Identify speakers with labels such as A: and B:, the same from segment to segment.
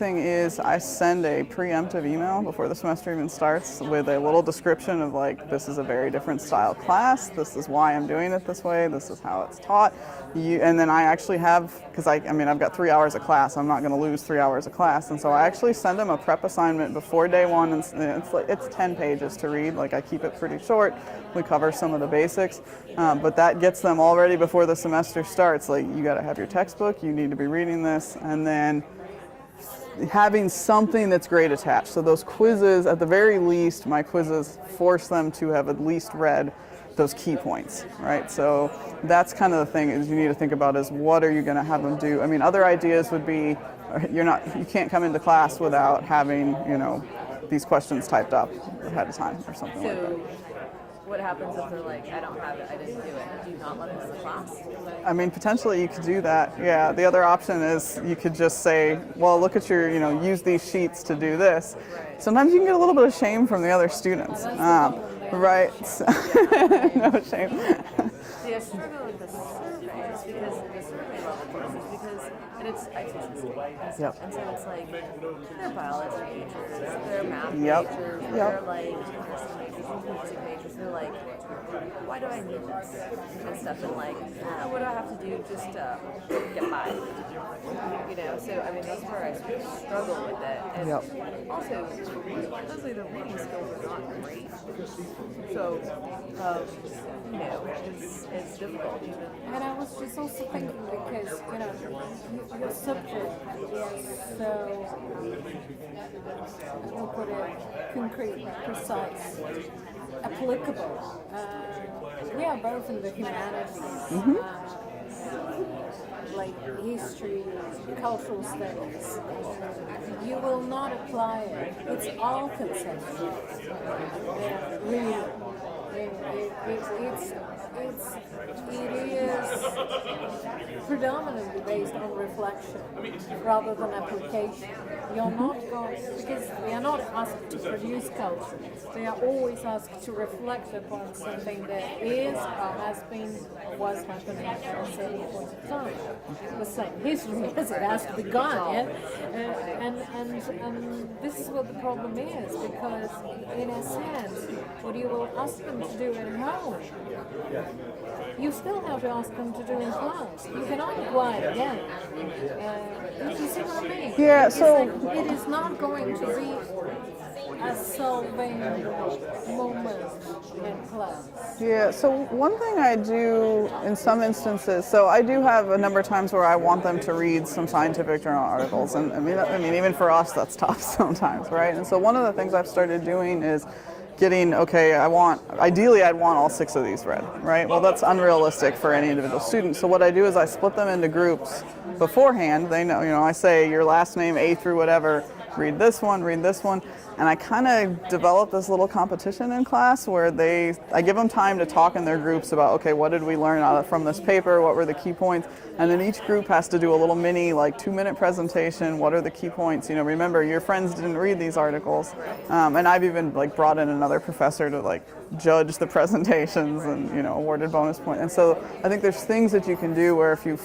A: thing is I send a preemptive email before the semester even starts with a little description of like, this is a very different style class, this is why I'm doing it this way, this is how it's taught. And then I actually have, because I've got 3 hours of class, I'm not going to lose 3 hours of class, and so I actually send them a prep assignment before day one, and it's 10 pages to read, like I keep it pretty short, we cover some of the basics, but that gets them all ready before the semester starts. Like, you got to have your textbook, you need to be reading this, and then having something that's grade attached. So those quizzes, at the very least, my quizzes force them to have at least read those key points, right? So that's kind of the thing is you need to think about is what are you going to have them do? I mean, other ideas would be you can't come into class without having, these questions typed up ahead of time or something like that.
B: What happens if they're like, I don't have it, I didn't do it? Do you not let them in the class?
A: I mean, potentially you could do that, yeah. The other option is you could just say, well, look at your, use these sheets to do this. Right. Sometimes you can get a little bit of shame from the other students. Right. No shame.
B: See, I struggle with the surveys because the survey level courses and it's I teach this class.
A: Yep.
B: And so it's like they're biology majors, they're math
A: Yep.
B: majors,
A: Yep.
B: they're like nursing majors and music majors. They're like, why do I need this and stuff? And like, what do I have to do just to get by? So I mean that's where I struggle with it. And also, honestly, the reading skills are not great. So it's difficult even.
C: And I was just also thinking because, your subject is so, I'll put it, concrete, precise, applicable. We are both in the humanities, like history, cultural studies. You will not apply it. It's all conceptual. Really. It is predominantly based on reflection rather than application. You're not going, because they are not asked to produce culture. They are always asked to reflect upon something that is or has been or was happening at a certain point of time. The same history as it has to be gone, yeah? And this is what the problem is, because in a sense, what you will ask them to do at home, you still have to ask them to do in class. You cannot apply it again. You see what I mean?
A: Yeah, so
C: it is not going to be a solving moment in class.
A: Yeah, so one thing I do in some instances, so I do have a number of times where I want them to read some scientific journal articles, and I mean even for us that's tough sometimes, right? And so one of the things I've started doing is getting, ideally I'd want all 6 of these read, right? Well, that's unrealistic for any individual student. So what I do is I split them into groups beforehand. They know, I say your last name, A through whatever, read this one, and I kind of develop this little competition in class where I give them time to talk in their groups about, okay, what did we learn from this paper, what were the key points, and then each group has to do a little mini 2-minute presentation, what are the key points, remember your friends didn't read these articles, and I've even brought in another professor to judge the presentations and awarded bonus points. And so I think there's things that you can do where if you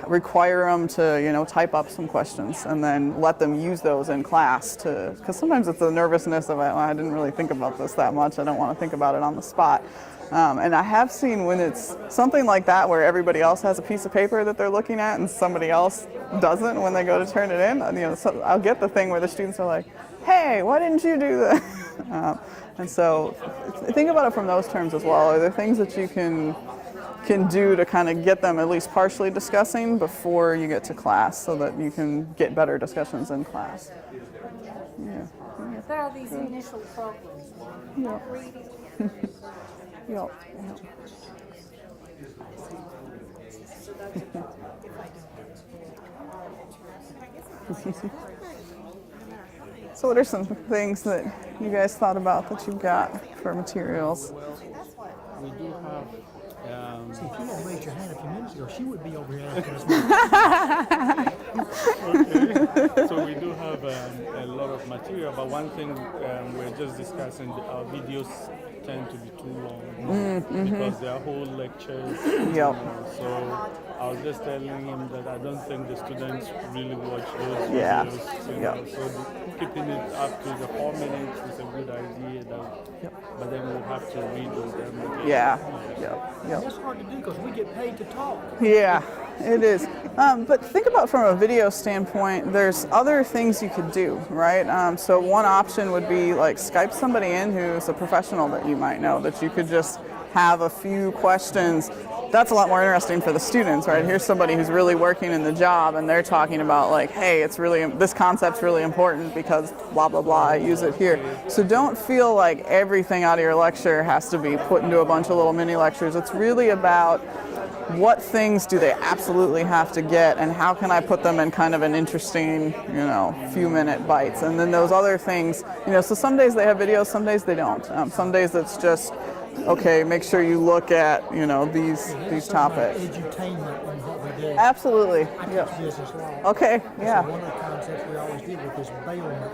A: require them to type up some questions and then let them use those in class because sometimes it's the nervousness of I didn't really think about this that much, I don't want to think about it on the spot, and I have seen when it's something like that where everybody else has a piece of paper that they're looking at and somebody else doesn't when they go to turn it in, so I'll get the thing where the students are like, hey, why didn't you do that? And so think about it from those terms as well. Are there things that you can do to kind of get them at least partially discussing before you get to class so that you can get better discussions in class? Yeah.
C: There are these initial problems.
A: Yeah. Yeah. So what are some things that you guys thought about that you've got for materials?
D: We do have
E: See, if you had raised your hand a few minutes ago, she would be over here after us.
D: Okay. So we do have a lot of material, but one thing we're just discussing, our videos tend to be too long because they are whole lectures.
A: Yep.
D: So I was just telling him that I don't think the students really watch those
A: Yeah.
D: videos.
A: Yep.
D: So keeping it up to the 4 minutes is a good idea. But then we'll have to read with them. Again.
A: Yeah. Yep. Yep.
E: That's hard to do because we get paid to talk.
A: Yeah, it is. But think about from a video standpoint, there's other things you could do, right? So one option would be like Skype somebody in who's a professional that you might know, that you could just have a few questions. That's a lot more interesting for the students, right? Here's somebody who's really working in the job and they're talking about like, hey, it's really, this concept's really important because blah, blah, blah, I use it here. So don't feel like everything out of your lecture has to be put into a bunch of little mini lectures. It's really about what things do they absolutely have to get and how can I put them in kind of an interesting, few minute bites. And then those other things, so some days they have videos, some days they don't. Some days it's just, okay, make sure you look at, these topics.
E: Edutainment in what we do.
A: Absolutely.
E: I
A: Yep.
E: teach business law.
A: Okay,
E: So
A: yeah.
E: one of the concepts we always did with this bailment.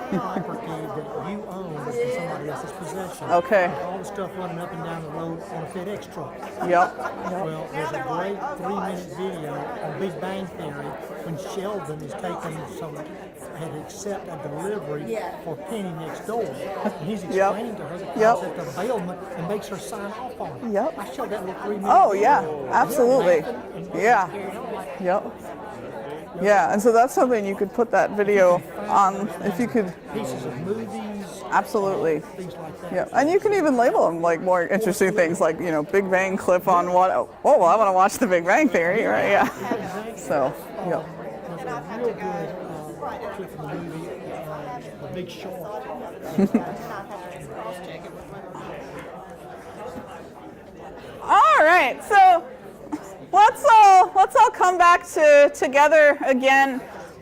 E: Property that you own is in somebody else's possession.
A: Okay.
E: All the stuff running up and down the road on a FedEx truck.
A: Yep.
E: Well, there's a great 3-minute video on Big Bang Theory when Sheldon is taking had to accept a delivery for Penny next door. And he's explaining to her the concept of bailment and makes her sign off on it.
A: Yep.
E: I showed that little 3-minute
A: Oh,
E: video.
A: yeah, absolutely. Yeah. Yep. Yeah, and so that's something you could put that video on if you could.
E: Pieces of movies.
A: Absolutely.
E: Things like that.
A: Yeah, and you can even label them like more interesting things, like Big Bang clip on what? Oh, well, I want to watch the Big Bang Theory, right? Yeah. So, yeah.
E: There's a real good clip from the movie, The Big Short.
A: All right, so let's all come back together again.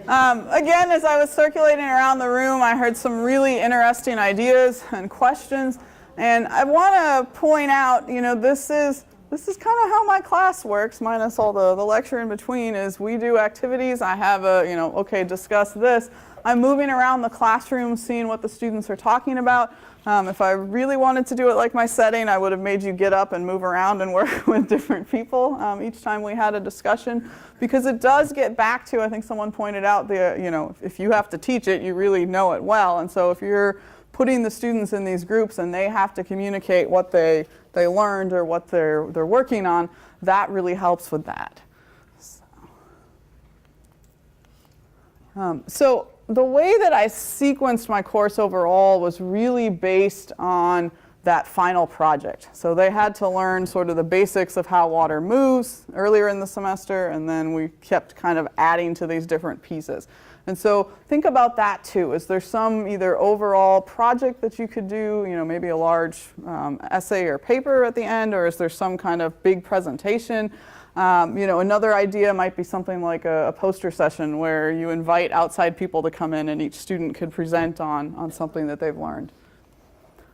A: Again, as I was circulating around the room, I heard some really interesting ideas and questions, and I want to point out, this is kind of how my class works, minus all the lecture in between. Is we do activities. I have okay, discuss this. I'm moving around the classroom, seeing what the students are talking about. If I really wanted to do it like my setting, I would have made you get up and move around and work with different people each time we had a discussion, because it does get back to, I think someone pointed out, if you have to teach it, you really know it well. And so if you're putting the students in these groups and they have to communicate what they learned or what they're working on, that really helps with that. So the way that I sequenced my course overall was really based on that final project. So they had to learn sort of the basics of how water moves earlier in the semester, and then we kept kind of adding to these different pieces. And so think about that too. Is there some either overall project that you could do, maybe a large essay or paper at the end, or is there some kind of big presentation? Another idea might be something like a poster session where you invite outside people to come in and each student could present on something that they've learned.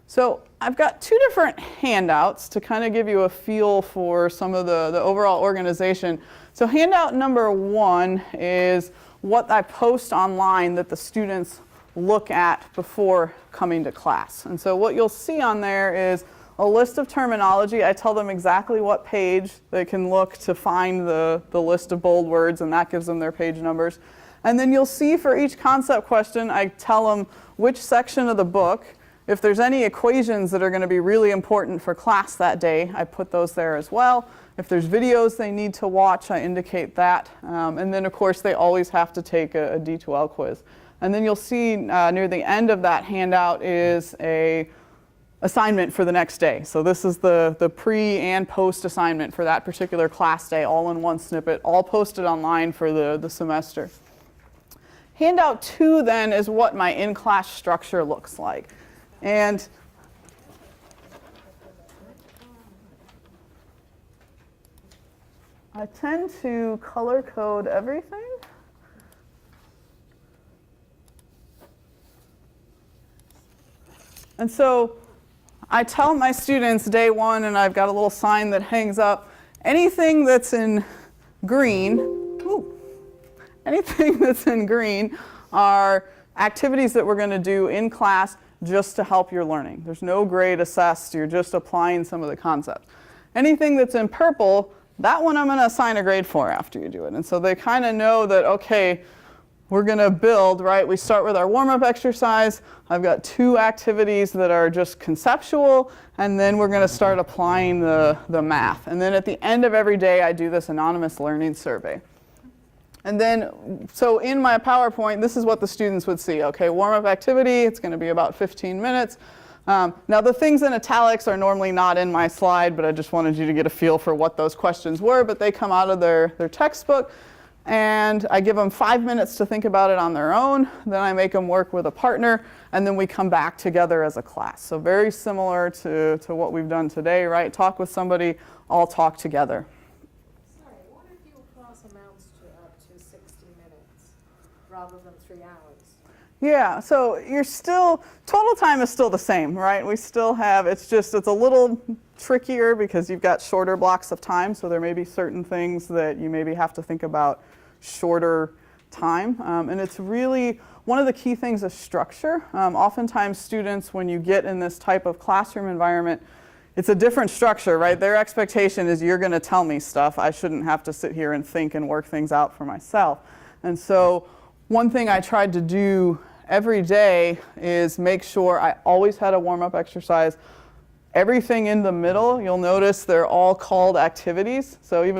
A: So I've got 2 different handouts to kind of give you a feel for some of the overall organization. So handout number 1 is what I post online that the students look at before coming to class. And so what you'll see on there is a list of terminology. I tell them exactly what page they can look to find the list of bold words, and that gives them their page numbers. And then you'll see for each concept question, I tell them which section of the book. If there's any equations that are going to be really important for class that day, I put those there as well. If there's videos they need to watch, I indicate that. And then, of course, they always have to take a D2L quiz. And then you'll see near the end of that handout is a assignment for the next day. So this is the pre and post assignment for that particular class day, all in one snippet, all posted online for the semester. Handout 2 then is what my in-class structure looks like. And I tend to color code everything. And so I tell my students day 1, and I've got a little sign that hangs up, anything that's in green, anything that's in green are activities that we're going to do in class just to help your learning. There's no grade assessed, you're just applying some of the concepts. Anything that's in purple, that one I'm going to assign a grade for after you do it. And so they kind of know that, okay, we're going to build, right? We start with our warm-up exercise. I've got 2 activities that are just conceptual, and then we're going to start applying the math. And then at the end of every day, I do this anonymous learning survey. And then, so in my PowerPoint, this is what the students would see. Okay, warm-up activity, it's going to be about 15 minutes. Now the things in italics are normally not in my slide, but I just wanted you to get a feel for what those questions were, but they come out of their textbook. And I give them 5 minutes to think about it on their own. Then I make them work with a partner, and then we come back together as a class. So very similar to what we've done today, right? Talk with somebody, all talk together.
C: Sorry, what if your class amounts to up to 60 minutes rather than 3 hours?
A: Yeah, so you're still, total time is still the same, right? We still have, it's a little trickier because you've got shorter blocks of time, so there may be certain things that you maybe have to think about shorter time. And it's really, one of the key things is structure. Oftentimes students, when you get in this type of classroom environment, it's a different structure, right? Their expectation is you're going to tell me stuff. I shouldn't have to sit here and think and work things out for myself. And so one thing I tried to do every day is make sure I always had a warm-up exercise. Everything in the middle, you'll notice they're all called activities. So even